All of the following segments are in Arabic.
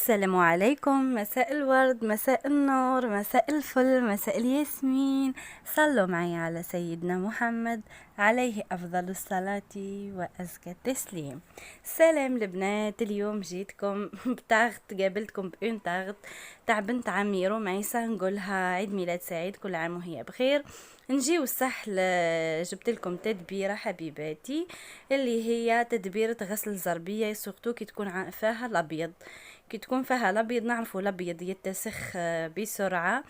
السلام عليكم، مساء الورد، مساء النور، مساء الفل، مساء الياسمين. صلوا معي على سيدنا محمد عليه أفضل الصلاة وأزكى التسليم. سلام البنات، اليوم جيتكم بتاغت، قابلتكم بأون تاغت تاع بنت عمي روم عيسى، نقولها عيد ميلاد سعيد، كل عام وهي بخير. نجيو السحل، جبت لكم تدبيره حبيباتي اللي هي تدبيره غسل زربيه، سورتو كي تكون فيها الابيض. كي تكون فيها الابيض نعرفوا الابيض يتسخ بسرعه.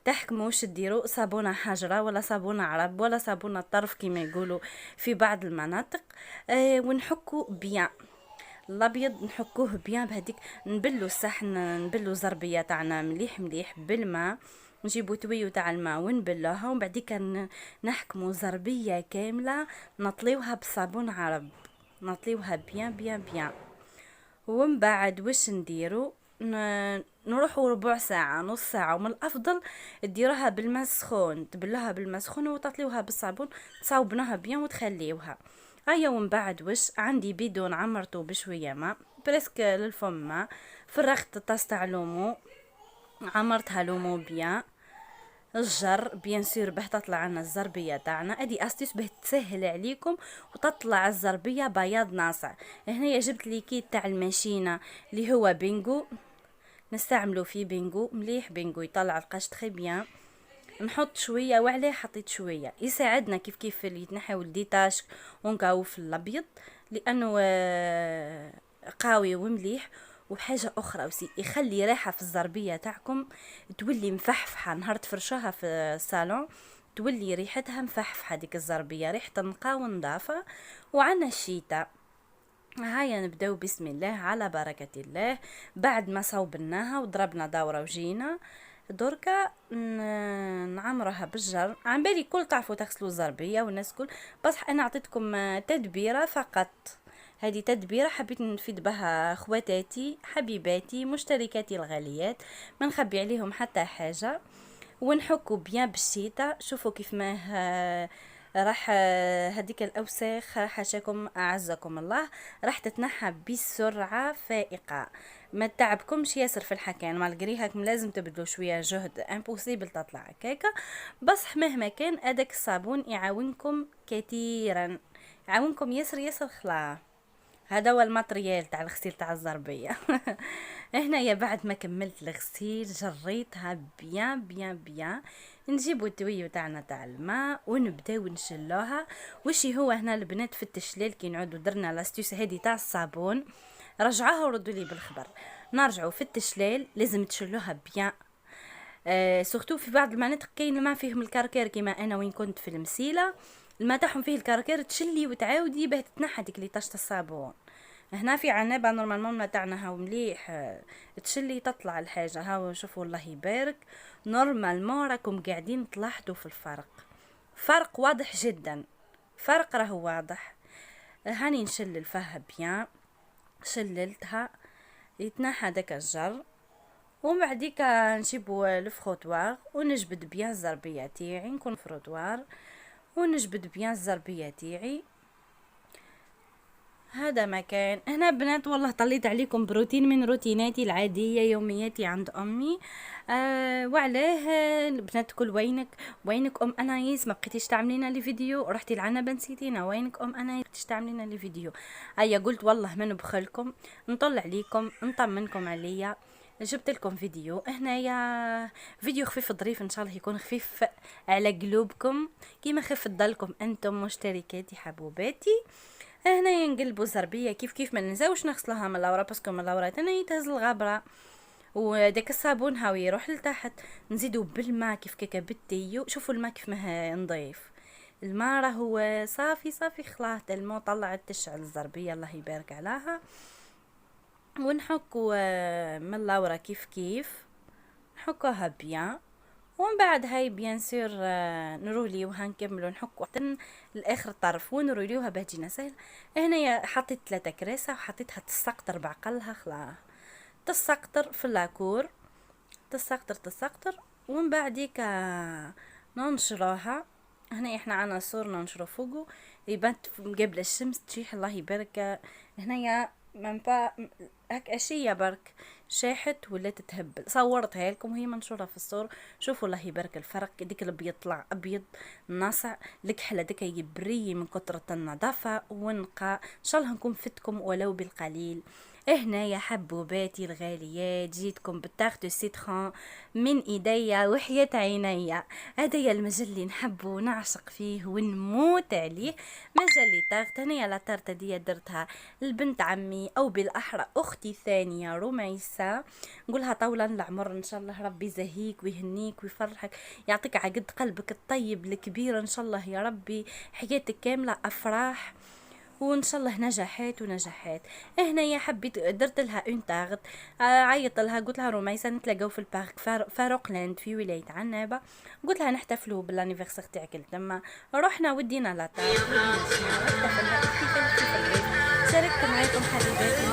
تحكموش ديروا صابونه حجره ولا صابونه عرب ولا صابونه طرف كما يقولوا في بعض المناطق. ونحكوا بيان الابيض، نحكوه بيان بهديك. نبلو الصحن، نبلو زربيه تاعنا مليح مليح بالماء، نجيبو تويو تاع الماء ونبلوها، ومن بعد كان نحكمو زربيه كامله، نطليوها بصابون عرب، نطليوها بيان بيان بيان. ومن بعد واش نديرو؟ نروحوا ربع ساعة نص ساعة، ومن الافضل ديروها بالماء سخون، تبلوها بالماء سخون وتطليوها بالصابون، تصاوبناها بيان وتخليوها. هيا ومن بعد واش عندي بيدون عمرته بشويه ماء بريسك للفم ماء، فرغت الطاس تاع لومو، عمرتها لومو بيان. الجر بيان سور باه تطلع لنا الزربيه تاعنا، ادي استيس باه تسهل عليكم وتطلع الزربيه بياض ناصع. هنايا جبت لي كيت تاع الماشينه اللي هو بينجو، نستعملو فيه بينجو مليح، بينجو يطلع القش تري بيان. نحط شويه وعليه حطيت شويه، يساعدنا كيف كيف اللي يتنحيو الديتاش ونقاو في الابيض، لانه قاوي ومليح. وحاجه اخرى وسي يخلي ريحه في الزربيه تاعكم، تولي مفحفحه نهار تفرشوها في الصالون، تولي ريحتها مفحفحه ديك الزربيه، ريحه نقا ونظافه. وعنا الشتاء. هيا نبداو بسم الله على بركة الله. بعد ما صوبناها وضربنا دورة وجينا دركا نعمرها بالجر. عن بالي كل تعرفوا تغسلوا الزربية والناس كل، بصح انا اعطيتكم تدبيرة فقط. هذه تدبيرة حبيت نفيد بها خواتاتي حبيباتي مشتركاتي الغاليات، ما نخبي عليهم حتى حاجة. ونحكوا بيان بالشيتا، شوفوا كيف ما راح هديك الاوساخ حاشاكم اعزكم الله، راح تتنحى بسرعه فائقه، ما تعبكمش ياسر في الحكايه. مالغري هاكم لازم تبذلوا شويه جهد، امبوسيبل تطلع هكاكا، بصح مهما كان اداك الصابون يعاونكم كثيرا، يعاونكم ياسر ياسر خلا. هذا هو الماتريال تاع الغسيل تاع الزربيه. هنايا بعد ما كملت الغسيل جريتها بيان بيان بيان. نجيبو التويو تاعنا تاع الماء ونبداو نشلوها. وشي هو هنا البنات في التشليل كي نعودو درنا لاستيوس هذه تاع الصابون، رجعوها وردوا لي بالخبر. نرجعوا في التشليل لازم تشلوها بيان. سورتو في بعض المناطق كاين الماء فيهم الكركير، كيما انا وين كنت في المسيله الماء تاعهم فيه الكركير، تشلي وتعاودي باه تتنحى ديك لي طاشت الصابون. هنا في عنابه نورمالمون الماء تاعنا هاو مليح، تشلي تطلع الحاجه. هاو شوفوا الله يبارك، نورمالمون راكم قاعدين تلاحظوا في الفرق، فرق واضح جدا، فرق راهو واضح. هاني نشل الفها بيان، شللتها يتنحى داك الجر. ومن بعديك نجيبو الفروتوار ونجبد بيان الزربيه تاعي، نكون فروتوار ونجبد بيان الزربيه تاعي. هذا مكان هنا بنات، والله طليت عليكم بروتين من روتيناتي العاديه يومياتي عند امي. وعلاه البنات كل وينك ام انايس، ما بقيتيش تعملينا لي فيديو، رحتي العنبه نسيتينا، وينك ام انايس بقيتيش تعملينا لي فيديو. هيا قلت والله ما نبخلكم، نطل عليكم نطمنكم عليا، جبت لكم فيديو هنايا، فيديو خفيف ظريف ان شاء الله يكون خفيف على قلوبكم كيما خفت ضلكم انتم مشتركاتي حبوباتي. هنا نقلبوا الزربيه كيف كيف، ما ننساوش نغسلوها من اللورا باسكو من اللورا انا يتهز الغبره، وداك الصابون هاو يروح لتحت. نزيدو بالماء كيف كيكا بالتيو، شوفوا الماء كيف ما نضيف الماء راهو صافي صافي خلاص، الماء طلعت تشعل الزربيه الله يبارك عليها. ونحكوا من اللورا كيف كيف نحكوها بيان. ومن بعد هاي بيان سور نروليوها نكملو نحكو حتى لاخر طرف ونروليوها باه تجينا سهل. هنايا حطيت 3 كراسه وحطيتها تسقطر بعقلها خلاص، تسقطر في لاكور، تسقطر. ومن بعديك ننشروها. هنا احنا عنا سور ننشرو فوقو يبان قبل الشمس تشيح الله يبارك. هنايا من با هيك اشياء برك شاحت ولا تتهبل. صورتها لكم وهي منشورة في الصور. شوفوا الله يبارك الفرق، ديك اللي بيطلع ابيض ناصع، الكحلة ديك يبري من كثرة النظافة ونقاء. ان شاء الله نكون فتكم ولو بالقليل. هنا يا حبوباتي الغاليات جيتكم بالتاخت السيتخون من ايديا وحياة عينيا. هذا يا المجل اللي نحبه ونعشق فيه ونموت عليه، مجلة تاخت. هنا لا تارتا دي درتها البنت عمي او بالاحرى اختي الثانيه رميسه، نقولها طولا العمر ان شاء الله ربي يزهيك ويهنيك ويفرحك، يعطيك عقد قلبك الطيب الكبير ان شاء الله يا ربي، حياتك كامله افراح وان شاء الله نجاحات ونجاحات. هنا يا حبيت درت لها اون تاغت، عيط لها قلت لها رميسه نتلاقاو في البارك فاروق لاند في ولايه عنابه، قلت لها نحتفلوا بالانيفرسير تاعك لتما. رحنا ودينا لا تاغت ودينا الشناوه احتفلنا كيف البيت. شاركت معاكم حبيباتي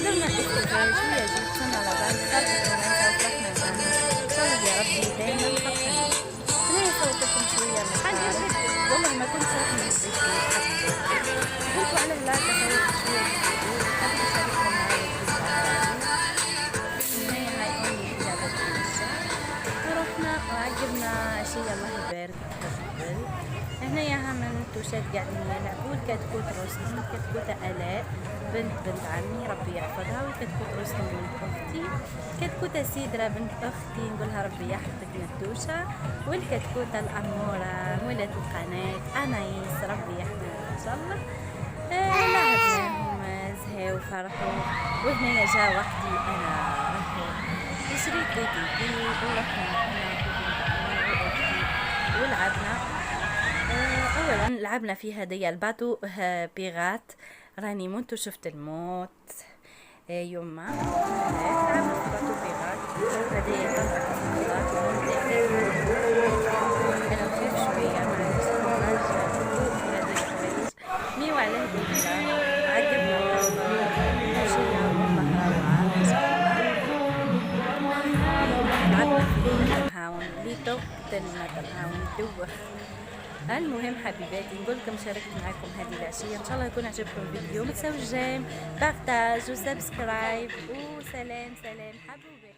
درنا احتفال شويه جيت على بعض خلفت رميسه وفرحنا معاها ان شاء الله يا ربي دايما فرحانين. انا صوتكم شويه من والله ما كنت راح نسيت قلت على الله تخيل شوية شاركنا معايا هاي أمي رحنا وعجبنا أشياء الله يبارك الحزبل. هنا يا هم توشات قاعدين يلعبوا. الكتكوت رستم الكتكوتة آلاء بنت عمي ربي يحفظها، والكتكوت رستم بنت أختي، كتكوتة سيدرا بنت أختي نقولها ربي يحفظك ندوشة، والكتكوتة الأمورة ولد القناة أنايس ربي يحفظها إن شاء الله. لعبناهم زهاو وفرحوا. وهنا جا وحدي أنا شريت دي ورحنا ولعبنا. اولا لعبنا في هدايا الباتو بيغات راني مت وشفت الموت يوما. لعبنا في باتو بيغات هدايا انا نخاف شويه معليش مي وعلى الهدايا عجبنا اشياء والله لعبنا في الهاون ليتو قتلنا الهاون دوخ. المهم حبيباتي نقول لكم شاركت معكم هذه العشيه، ان شاء الله يكون عجبكم الفيديو. ما تنساوش جيم بارتاج وسبسكرايب وسلام سلام حبوبي.